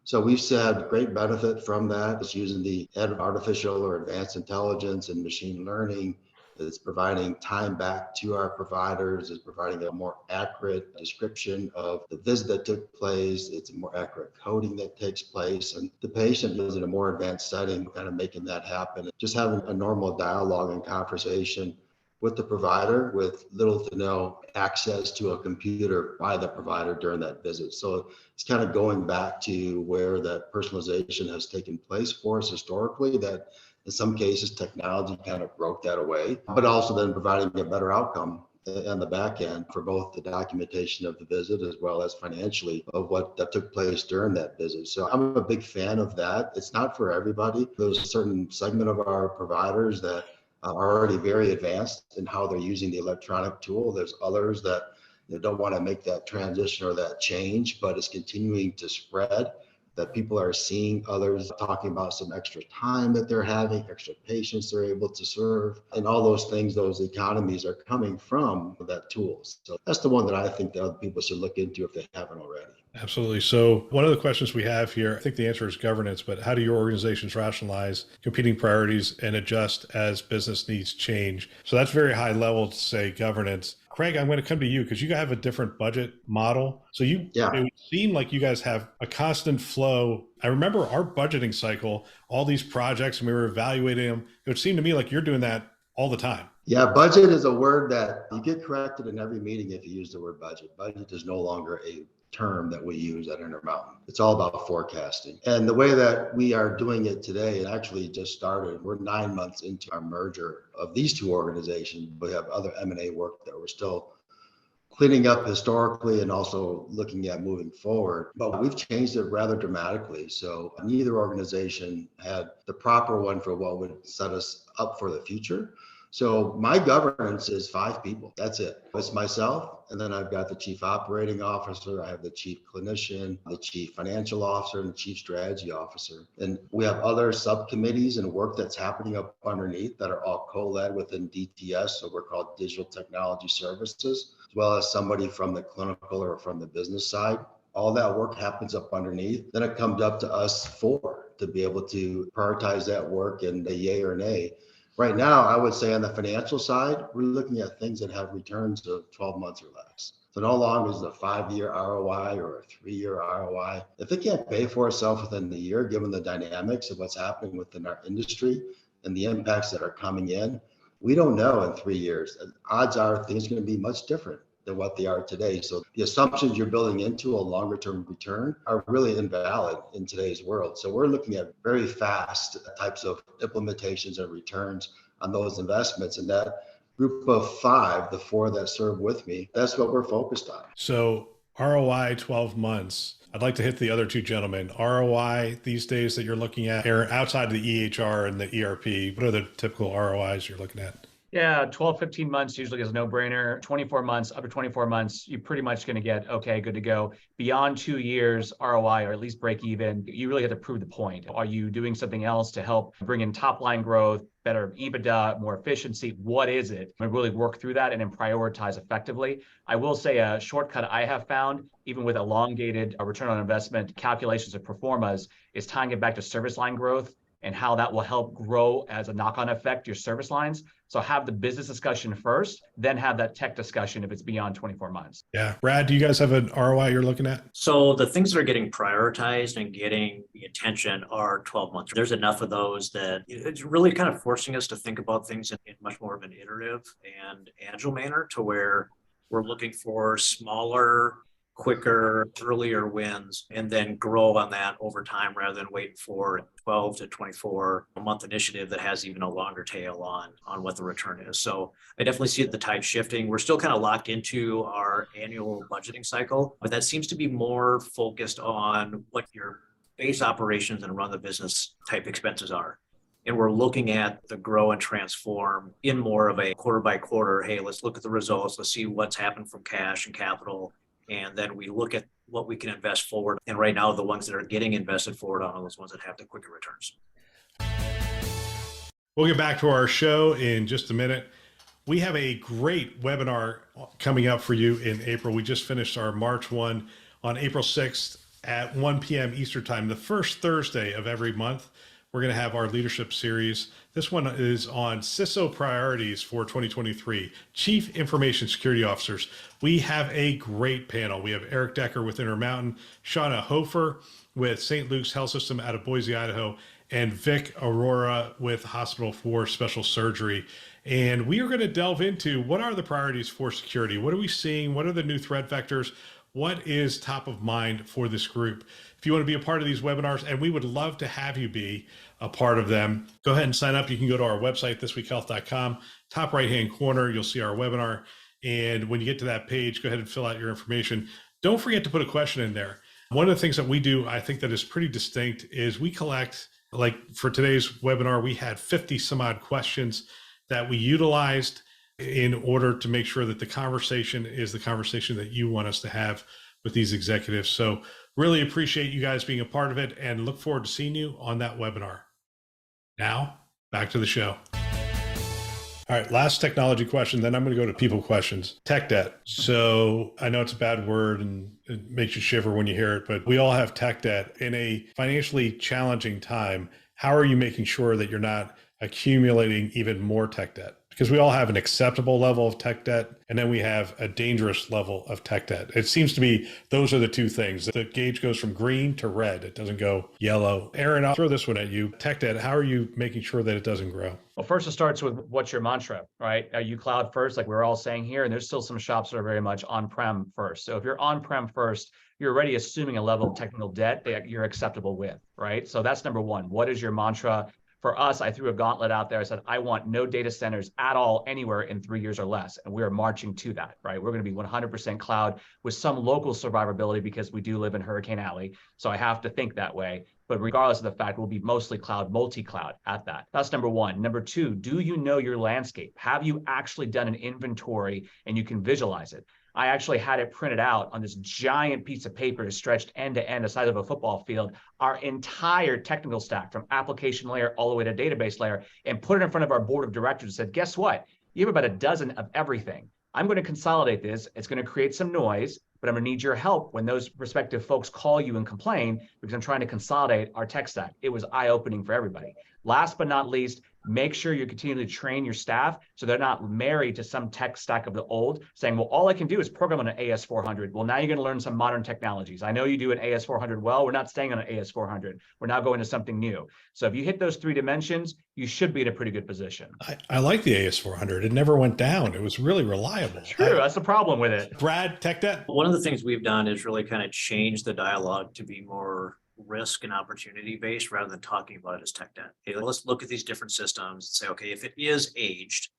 Speaker 4: So we've had great benefit from that. It's using the artificial or advanced intelligence and machine learning. It's providing time back to our providers. It's providing a more accurate description of the visit that took place. It's a more accurate coding that takes place. And the patient is in a more advanced setting, kind of making that happen. Just having a normal dialogue and conversation with the provider with little to no access to a computer by the provider during that visit. So it's kind of going back to where that personalization has taken place for us historically, that in some cases technology kind of broke that away, but also then providing a better outcome on the back end for both the documentation of the visit as well as financially of what that took place during that visit. So I'm a big fan of that. It's not for everybody. There's a certain segment of our providers that are already very advanced in how they're using the electronic tool. There's others that don't want to make that transition or that change, but it's continuing to spread that people are seeing others talking about some extra time that they're having, extra patients they're able to serve, and all those things, those economies are coming from that tool. So that's the one that I think that other people should look into if they haven't already.
Speaker 1: Absolutely. So one of the questions we have here, I think the answer is governance, but how do your organizations rationalize competing priorities and adjust as business needs change? So that's very high level to say governance. Craig, I'm going to come to you because you have a different budget model. So it would seem like you guys have a constant flow. I remember our budgeting cycle, all these projects, and we were evaluating them. It would seem to me like you're doing that all the time.
Speaker 4: Yeah, budget is a word that you get corrected in every meeting if you use the word budget. Budget is no longer a term that we use at Intermountain. It's all about forecasting. And the way that we are doing it today, it actually just started. We're 9 months into our merger of these two organizations. We have other M&A work that we're still cleaning up historically and also looking at moving forward. But we've changed it rather dramatically. So neither organization had the proper one for what would set us up for the future. So my governance is 5 people. That's it. It's myself. And then I've got the chief operating officer. I have the chief clinician, the chief financial officer, and the chief strategy officer. And we have other subcommittees and work that's happening up underneath that are all co-led within DTS. So we're called Digital Technology Services, as well as somebody from the clinical or from the business side. All that work happens up underneath. Then it comes up to us 4 to be able to prioritize that work and a yay or nay. Right now, I would say on the financial side, we're looking at things that have returns of 12 months or less. So no longer is it a 5-year ROI or a 3-year ROI. If it can't pay for itself within the year, given the dynamics of what's happening within our industry and the impacts that are coming in, we don't know in 3 years. Odds are things are going to be much different than what they are today. So the assumptions you're building into a longer term return are really invalid in today's world. So we're looking at very fast types of implementations and returns on those investments. And that group of 5, the 4 that serve with me, that's what we're focused on.
Speaker 1: So ROI 12 months. I'd like to hit the other 2 gentlemen. ROI these days that you're looking at are outside of the EHR and the ERP. What are the typical ROIs you're looking at?
Speaker 3: Yeah, 12, 15 months usually is a no-brainer. 24 months, up to 24 months, you're pretty much going to get, okay, good to go. Beyond 2 years ROI, or at least break even, you really have to prove the point. Are you doing something else to help bring in top line growth, better EBITDA, more efficiency? What is it? And really work through that and then prioritize effectively. I will say a shortcut I have found, even with elongated return on investment calculations of performas, is tying it back to service line growth and how that will help grow as a knock-on effect your service lines. So have the business discussion first, then have that tech discussion if it's beyond 24 months.
Speaker 1: Yeah. Brad, do you guys have an ROI you're looking at?
Speaker 2: So the things that are getting prioritized and getting the attention are 12 months. There's enough of those that it's really kind of forcing us to think about things in much more of an iterative and agile manner, to where we're looking for smaller, quicker, earlier wins, and then grow on that over time rather than wait for 12 to 24 month initiative that has even a longer tail on what the return is. So I definitely see the tide shifting. We're still kind of locked into our annual budgeting cycle, but that seems to be more focused on what your base operations and run the business type expenses are. And we're looking at the grow and transform in more of a quarter by quarter. Hey, let's look at the results. Let's see what's happened from cash and capital. And then we look at what we can invest forward. And right now, the ones that are getting invested forward on are those ones that have the quicker returns.
Speaker 1: We'll get back to our show in just a minute. We have a great webinar coming up for you in April. We just finished our March one on April 6th at 1 p.m. Eastern Time, the first Thursday of every month. We're going to have our leadership series. This one is on CISO priorities for 2023, Chief Information Security Officers. We have a great panel. We have Eric Decker with Intermountain, Shauna Hofer with St. Luke's Health System out of Boise, Idaho, and Vic Aurora with Hospital for Special Surgery. And we are going to delve into what are the priorities for security? What are we seeing? What are the new threat vectors? What is top of mind for this group? If you want to be a part of these webinars, and we would love to have you be a part of them, go ahead and sign up. You can go to our website, thisweekhealth.com. Top right-hand corner, you'll see our webinar. And when you get to that page, go ahead and fill out your information. Don't forget to put a question in there. One of the things that we do, I think that is pretty distinct, is we collect, like for today's webinar, we had 50 some odd questions that we utilized in order to make sure that the conversation is the conversation that you want us to have with these executives. So really appreciate you guys being a part of it and look forward to seeing you on that webinar. Now, back to the show. All right, last technology question, then I'm going to go to people questions. Tech debt. So I know it's a bad word and it makes you shiver when you hear it, but we all have tech debt. In a financially challenging time, how are you making sure that you're not accumulating even more tech debt? Because we all have an acceptable level of tech debt, and then we have a dangerous level of tech debt. It seems to be those are the two things. The gauge goes from green to red. It doesn't go yellow. Aaron, I'll throw this one at you. Tech debt, how are you making sure that it doesn't grow?
Speaker 3: Well, first it starts with what's your mantra, right? Are you cloud first, like we're all saying here? And there's still some shops that are very much on-prem first. So if you're on-prem first, you're already assuming a level of technical debt that you're acceptable with, right? So that's number one. What is your mantra? For us, I threw a gauntlet out there. I said, I want no data centers at all anywhere in 3 years or less. And we are marching to that, right? We're going to be 100% cloud with some local survivability because we do live in Hurricane Alley. So I have to think that way. But regardless of the fact, we'll be mostly cloud, multi-cloud at that. That's number one. Number two, do you know your landscape? Have you actually done an inventory and you can visualize it? I actually had it printed out on this giant piece of paper stretched end to end, the size of a football field, our entire technical stack from application layer all the way to database layer, and put it in front of our board of directors and said, guess what? You have about a dozen of everything. I'm going to consolidate this. It's going to create some noise, but I'm going to need your help when those respective folks call you and complain because I'm trying to consolidate our tech stack. It was eye-opening for everybody. Last but not least, make sure you continue to train your staff so they're not married to some tech stack of the old, saying, well, all I can do is program on an AS400. Well, now you're going to learn some modern technologies. I know you do an AS400 well. We're not staying on an AS400. We're now going to something new. So if you hit those three dimensions, you should be in a pretty good position.
Speaker 1: I like the AS400. It never went down. It was really reliable.
Speaker 3: True. That's the problem with it.
Speaker 1: Brad, tech debt?
Speaker 2: One of the things we've done is really kind of change the dialogue to be more risk and opportunity based rather than talking about it as tech debt. Okay, let's look at these different systems and say, okay, if it is aged,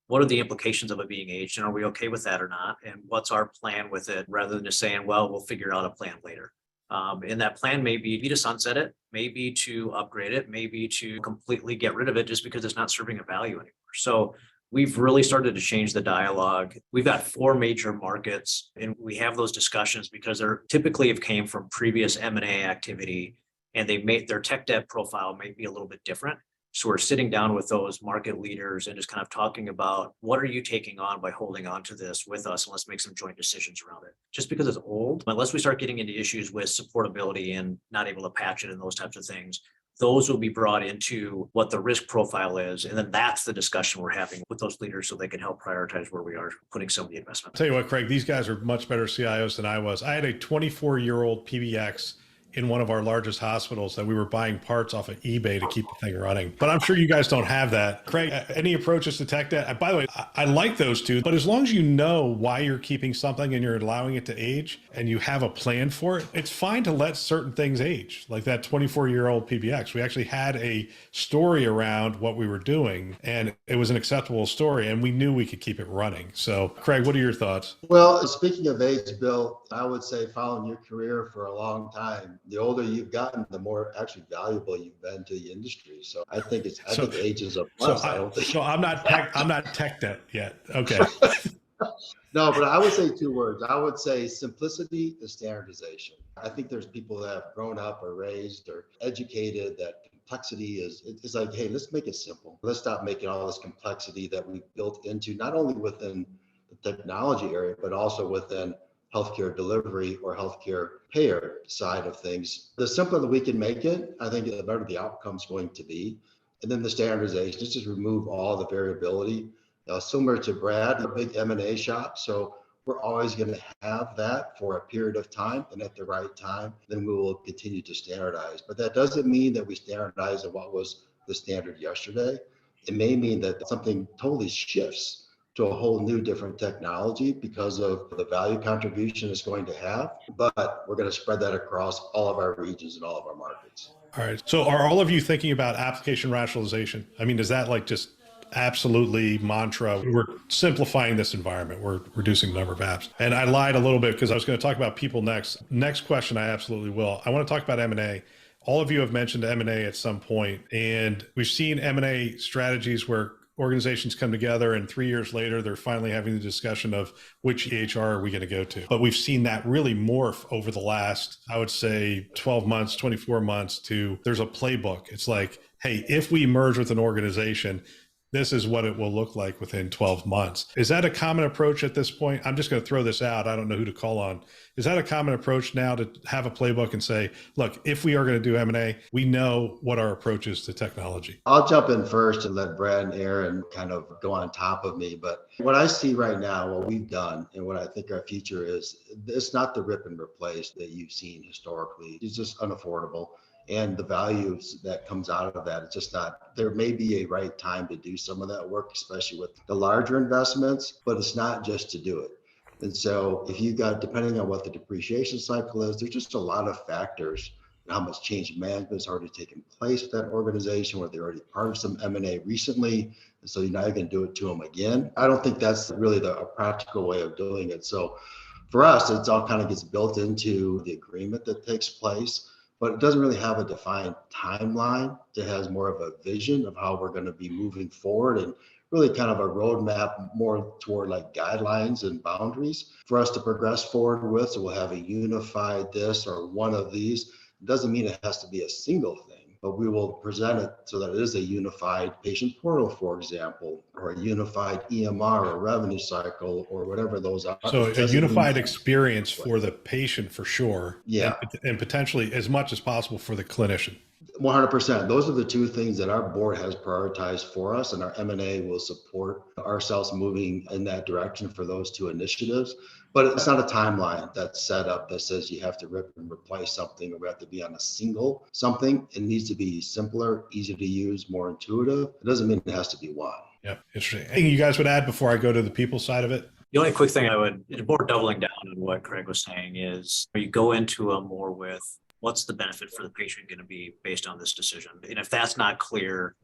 Speaker 2: what are the implications of it being aged? And are we okay with that or not? And what's our plan with it rather than just saying, well, we'll figure out a plan later. And that plan may be to sunset it, maybe to upgrade it, maybe to completely get rid of it just because it's not serving a value anymore. So we've really started to change the dialogue. We've got 4 major markets, and we have those discussions because they're typically have came from previous M&A activity, and they made their tech debt profile may be a little bit different. So we're sitting down with those market leaders and just kind of talking about what are you taking on by holding on to this with us, and let's make some joint decisions around it. Just because it's old, unless we start getting into issues with supportability and not able to patch it and those types of things, those will be brought into what the risk profile is. And then that's the discussion we're having with those leaders so they can help prioritize where we are putting some of the investment.
Speaker 1: I'll tell you what, Craig, these guys are much better CIOs than I was. I had a 24-year-old PBX in one of our largest hospitals that we were buying parts off of eBay to keep the thing running. But I'm sure you guys don't have that. Craig, any approaches to tech debt? By the way, I like those two, but as long as you know why you're keeping something and you're allowing it to age and you have a plan for it, it's fine to let certain things age. Like that 24-year-old PBX. We actually had a story around what we were doing, and it was an acceptable story, and we knew we could keep it running. So, Craig, what are your thoughts?
Speaker 4: Well, speaking of age, Bill, I would say following your career for a long time, the older you've gotten, the more actually valuable you've been to the industry. So I think I think age is a plus.
Speaker 1: So I'm not tech debt yet. Okay.
Speaker 4: No, but I would say 2 words. I would say simplicity and standardization. I think there's people that have grown up or raised or educated that complexity it's like, hey, let's make it simple. Let's stop making all this complexity that we built into not only within the technology area, but also within healthcare delivery or healthcare payer side of things. The simpler that we can make it, I think the better the outcome's going to be. And then the standardization, just remove all the variability. Similar to Brad, a big M&A shop. So we're always going to have that for a period of time, and at the right time, then we will continue to standardize. But that doesn't mean that we standardize on what was the standard yesterday. It may mean that something totally shifts to a whole new different technology because of the value contribution it's going to have, but we're going to spread that across all of our regions and all of our markets.
Speaker 1: All right. So are all of you thinking about application rationalization? I mean, is that like just absolutely mantra? We're simplifying this environment. We're reducing the number of apps. And I lied a little bit because I was going to talk about people next. Next question, I absolutely will. I want to talk about M&A. All of you have mentioned M&A at some point, and we've seen M&A strategies where organizations come together and 3 years later, they're finally having the discussion of which EHR are we going to go to. But we've seen that really morph over the last, I would say 12 months, 24 months to there's a playbook. It's like, hey, if we merge with an organization, this is what it will look like within 12 months. Is that a common approach at this point? I'm just going to throw this out. I don't know who to call on. Is that a common approach now to have a playbook and say, look, if we are going to do M&A, we know what our approach is to technology?
Speaker 4: I'll jump in first and let Brad and Aaron kind of go on top of me. But what I see right now, what we've done and what I think our future is, it's not the rip and replace that you've seen historically. It's just unaffordable. And the values that comes out of that, it's just not, there may be a right time to do some of that work, especially with the larger investments, but it's not just to do it. And so if you got, depending on what the depreciation cycle is, there's just a lot of factors and how much change management has already taken place with that organization, where they're already part of some M&A recently. And so you're not going to do it to them again. I don't think that's really a practical way of doing it. So for us, it's all kind of gets built into the agreement that takes place, but it doesn't really have a defined timeline. It has more of a vision of how we're going to be moving forward, and really kind of a roadmap more toward like guidelines and boundaries for us to progress forward with. So we'll have a unified this or one of these. It doesn't mean it has to be a single thing, but we will present it so that it is a unified patient portal, for example, or a unified EMR or revenue cycle or whatever those are.
Speaker 1: So a unified experience for the patient for sure.
Speaker 4: Yeah.
Speaker 1: And potentially as much as possible for the clinician.
Speaker 4: 100%. Those are the two things that our board has prioritized for us, and our M&A will support ourselves moving in that direction for those two initiatives. But it's not a timeline that's set up that says you have to rip and replace something or we have to be on a single something. It needs to be simpler, easy to use, more intuitive. It doesn't mean it has to be one.
Speaker 1: Yeah, interesting. Anything you guys would add before I go to the people side of it?
Speaker 2: The only quick thing I would, more doubling down on what Craig was saying, is you go into a more with what's the benefit for the patient going to be based on this decision? And if that's not clear,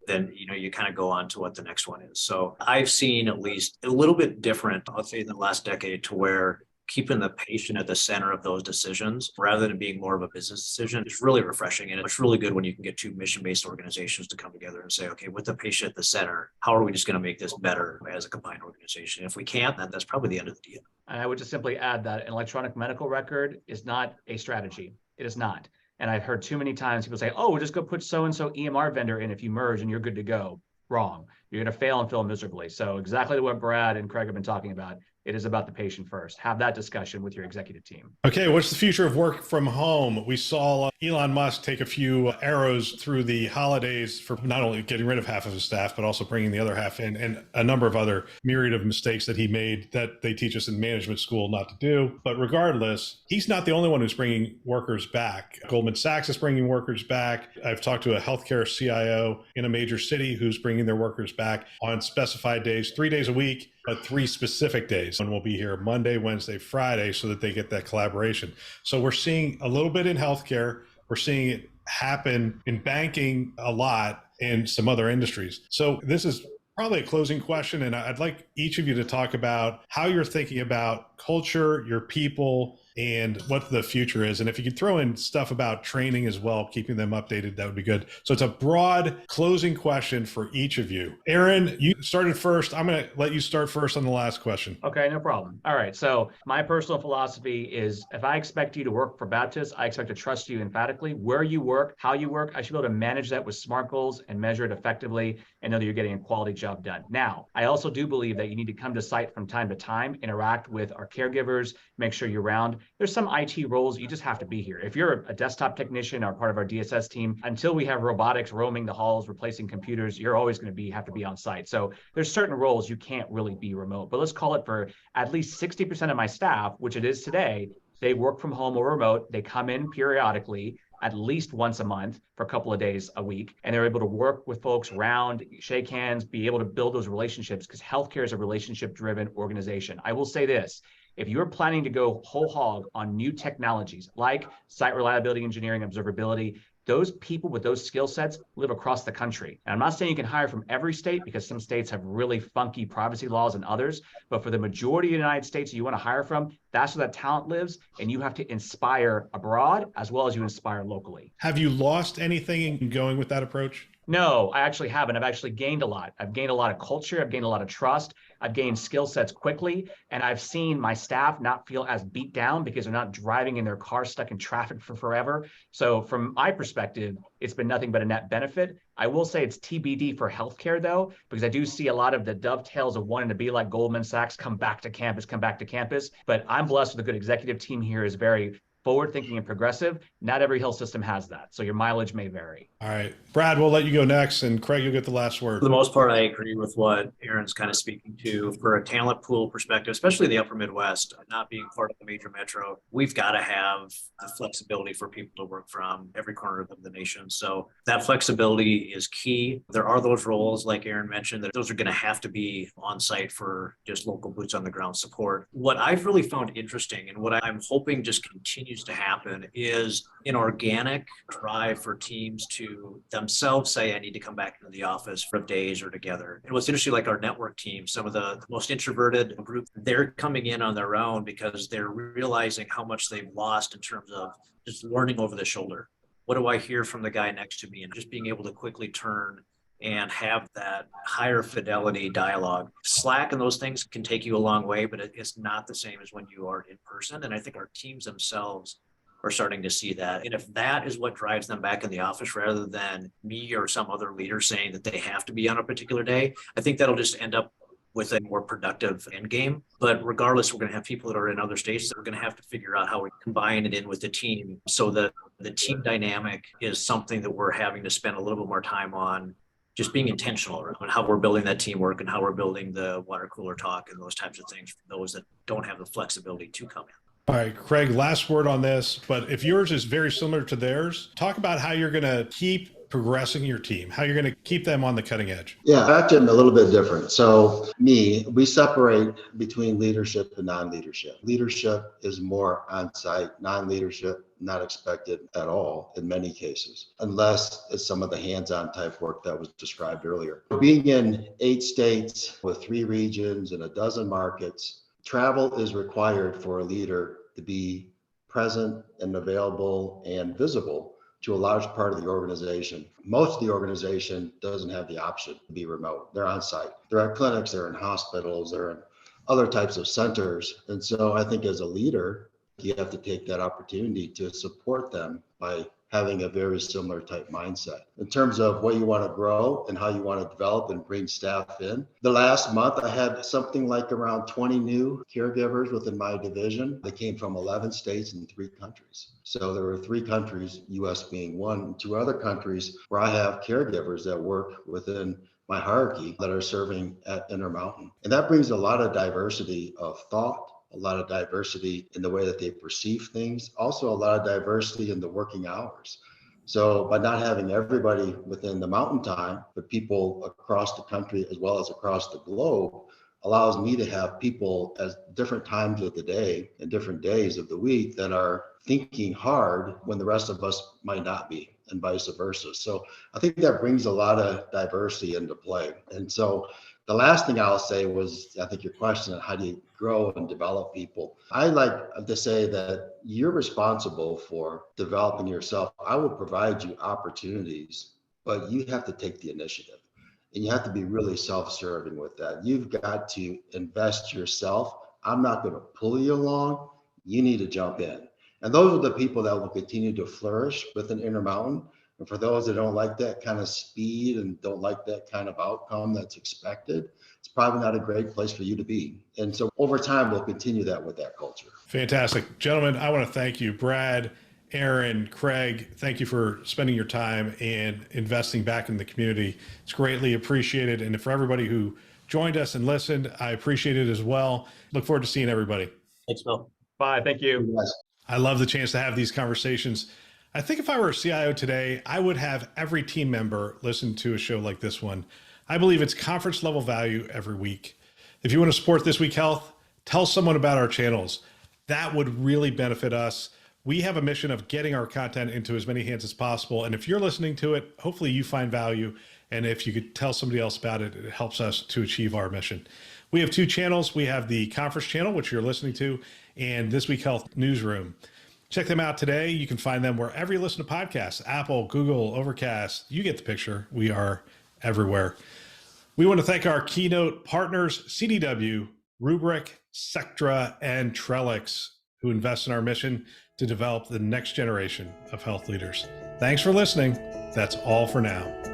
Speaker 2: then you kind of go on to what the next one is. So I've seen at least a little bit different, I'll say in the last decade, to where keeping the patient at the center of those decisions rather than being more of a business decision is really refreshing. And it's really good when you can get two mission-based organizations to come together and say, okay, with the patient at the center, how are we just going to make this better as a combined organization? If we can't, then that's probably the end of the deal.
Speaker 3: And I would just simply add that an electronic medical record is not a strategy. It is not. And I've heard too many times people say, oh, we'll just go put so-and-so EMR vendor in if you merge and you're good to go. Wrong. You're going to fail and fail miserably. So exactly what Brad and Craig have been talking about. It is about the patient first. Have that discussion with your executive team.
Speaker 1: Okay, what's the future of work from home? We saw Elon Musk take a few arrows through the holidays for not only getting rid of half of his staff, but also bringing the other half in, and a number of other myriad of mistakes that he made that they teach us in management school not to do. But regardless, he's not the only one who's bringing workers back. Goldman Sachs is bringing workers back. I've talked to a healthcare CIO in a major city who's bringing their workers back on specified days, 3 days a week, but 3 specific days. And we'll be here Monday, Wednesday, Friday, so that they get that collaboration. So we're seeing a little bit in healthcare. We're seeing it happen in banking a lot and some other industries. So this is probably a closing question. And I'd like each of you to talk about how you're thinking about culture, your people, and what the future is. And if you could throw in stuff about training as well, keeping them updated, that would be good. So it's a broad closing question for each of you. Aaron, you started first. I'm going to let you start first on the last question.
Speaker 3: Okay, no problem. All right. So my personal philosophy is if I expect you to work for Baptist, I expect to trust you emphatically. Where you work, how you work, I should be able to manage that with SMART goals and measure it effectively and know that you're getting a quality job done. Now, I also do believe that you need to come to site from time to time, interact with our caregivers, make sure you're around. There's some IT roles you just have to be here. If you're a desktop technician or part of our DSS team, until we have robotics roaming the halls, replacing computers, you're always going to have to be on site. So there's certain roles you can't really be remote, but let's call it for at least 60% of my staff, which it is today, they work from home or remote. They come in periodically, at least once a month for a couple of days a week. And they're able to work with folks around, shake hands, be able to build those relationships, because healthcare is a relationship-driven organization. I will say this. If you're planning to go whole hog on new technologies like site reliability engineering, observability, those people with those skill sets live across the country. And I'm not saying you can hire from every state, because some states have really funky privacy laws and others, but for the majority of the United States you want to hire from, that's where that talent lives, and you have to inspire abroad as well as you inspire locally.
Speaker 1: Have you lost anything in going with that approach?
Speaker 3: No, I actually haven't. I've actually gained a lot. I've gained a lot of culture. I've gained a lot of trust. I've gained skill sets quickly. And I've seen my staff not feel as beat down because they're not driving in their car stuck in traffic for forever. So from my perspective, it's been nothing but a net benefit. I will say it's TBD for healthcare though, because I do see a lot of the dovetails of wanting to be like Goldman Sachs, come back to campus, come back to campus. But I'm blessed with a good executive team here is very forward thinking and progressive. Not every health system has that. So your mileage may vary.
Speaker 1: All right, Brad, we'll let you go next, and Craig, you'll get the last word.
Speaker 2: For the most part, I agree with what Aaron's kind of speaking to. For a talent pool perspective, especially the upper Midwest, not being part of the major metro, we've got to have the flexibility for people to work from every corner of the nation. So that flexibility is key. There are those roles, like Aaron mentioned, that those are going to have to be on site for just local boots on the ground support. What I've really found interesting and what I'm hoping just continues to happen is an organic drive for teams to themselves say, I need to come back into the office for days or together. And what's interesting, like our network team, some of the most introverted group, they're coming in on their own because they're realizing how much they've lost in terms of just learning over the shoulder. What do I hear from the guy next to me? And just being able to quickly turn and have that higher fidelity dialogue. Slack and those things can take you a long way, but it's not the same as when you are in person. And I think our teams themselves are starting to see that. And if that is what drives them back in the office rather than me or some other leader saying that they have to be on a particular day, I think that'll just end up with a more productive end game. But regardless, we're going to have people that are in other states that are going to have to figure out how we combine it in with the team so that the team dynamic is something that we're having to spend a little bit more time on, just being intentional around how we're building that teamwork and how we're building the water cooler talk and those types of things for those that don't have the flexibility to come in.
Speaker 1: All right, Craig, last word on this, but if yours is very similar to theirs, talk about how you're going to keep progressing your team, how you're going to keep them on the cutting edge.
Speaker 4: Yeah, actually, I'm a little bit different. So we separate between leadership and non-leadership. Leadership is more on-site, non-leadership, not expected at all in many cases, unless it's some of the hands-on type work that was described earlier. Being in 8 states with 3 regions and a dozen markets, travel is required for a leader to be present and available and visible to a large part of the organization. Most of the organization doesn't have the option to be remote. They're on site. They're at clinics, they're in hospitals, they're in other types of centers. And so I think as a leader, you have to take that opportunity to support them by having a very similar type mindset. In terms of what you want to grow and how you want to develop and bring staff in, the last month I had something like around 20 new caregivers within my division. They came from 11 states and 3 countries. So there were 3 countries, US being one, and 2 other countries where I have caregivers that work within my hierarchy that are serving at Intermountain. And that brings a lot of diversity of thought, a lot of diversity in the way that they perceive things, also a lot of diversity in the working hours. So by not having everybody within the mountain time, but people across the country as well as across the globe, allows me to have people at different times of the day and different days of the week that are thinking hard when the rest of us might not be, and vice versa. So I think that brings a lot of diversity into play. And so the last thing I'll say was, I think your question on how do you grow and develop people. I like to say that you're responsible for developing yourself. I will provide you opportunities, but you have to take the initiative. And you have to be really self-serving with that. You've got to invest yourself. I'm not going to pull you along. You need to jump in. And those are the people that will continue to flourish within Intermountain. And for those that don't like that kind of speed and don't like that kind of outcome that's expected, it's probably not a great place for you to be. And so over time, we'll continue that with that culture.
Speaker 1: Fantastic. Gentlemen, I want to thank you. Brad, Aaron, Craig, thank you for spending your time and investing back in the community. It's greatly appreciated. And for everybody who joined us and listened, I appreciate it as well. Look forward to seeing everybody.
Speaker 2: Thanks, Bill.
Speaker 3: Bye. Thank you.
Speaker 1: I love the chance to have these conversations. I think if I were a CIO today, I would have every team member listen to a show like this one. I believe it's conference level value every week. If you want to support This Week Health, tell someone about our channels. That would really benefit us. We have a mission of getting our content into as many hands as possible. And if you're listening to it, hopefully you find value. And if you could tell somebody else about it, it helps us to achieve our mission. We have 2 channels. We have the conference channel, which you're listening to, and This Week Health Newsroom. Check them out today. You can find them wherever you listen to podcasts, Apple, Google, Overcast. You get the picture. We are everywhere. We want to thank our Keynote partners, CDW, Rubrik, Sectra, and Trellix, who invest in our mission to develop the next generation of health leaders. Thanks for listening. That's all for now.